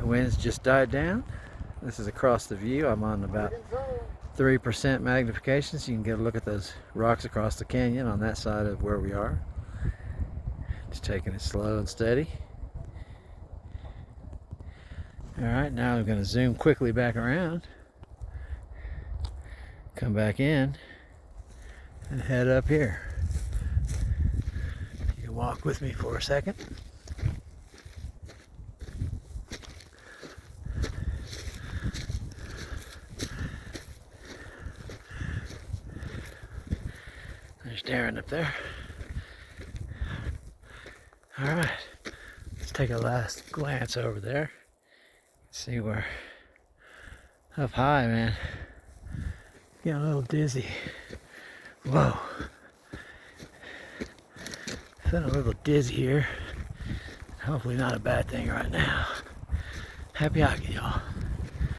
Winds just died down. This is across the view. I'm on about 3% magnification, so you can get a look at those rocks across the canyon on that side of where we are. Just taking it slow and steady. Alright, now I'm going to zoom quickly back around. Come back in and head up here. You can walk with me for a second. There's Darren up there. Alright, let's take a last glance over there. See where up high, man. Getting a little dizzy. Whoa. Feeling a little dizzy here. Hopefully not a bad thing right now. Happy hiking, y'all.